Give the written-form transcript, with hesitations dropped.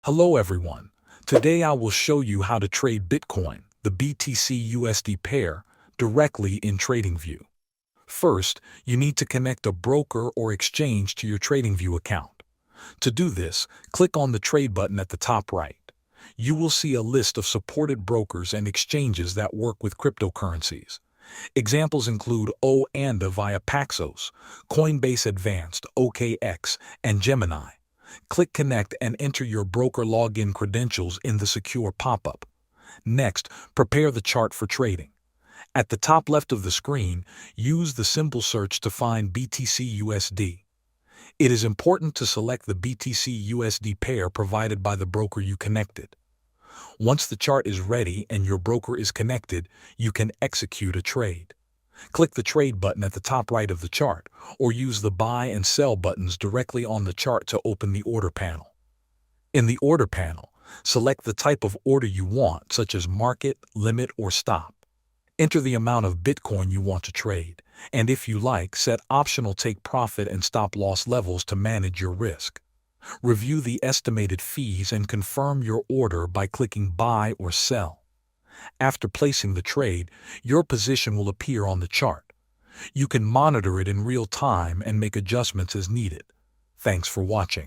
Hello everyone. Today I will show you how to trade Bitcoin, the BTCUSD pair, directly in TradingView. First, you need to connect a broker or exchange to your TradingView account. To do this, click on the Trade button at the top right. You will see a list of supported brokers and exchanges that work with cryptocurrencies. Examples include Oanda via Paxos, Coinbase Advanced, OKX, and Gemini. Click Connect and enter your broker login credentials in the secure pop-up. Next, prepare the chart for trading. At the top left of the screen, use the symbol search to find BTCUSD. It is important to select the BTCUSD pair provided by the broker you connected. Once the chart is ready and your broker is connected, you can execute a trade. Click the Trade button at the top right of the chart, or use the Buy and Sell buttons directly on the chart to open the order panel. In the order panel, select the type of order you want, such as market, limit, or stop. Enter the amount of Bitcoin you want to trade, and if you like, set optional take profit and stop loss levels to manage your risk. Review the estimated fees and confirm your order by clicking Buy or Sell. After placing the trade, your position will appear on the chart. You can monitor it in real time and make adjustments as needed. Thanks for watching.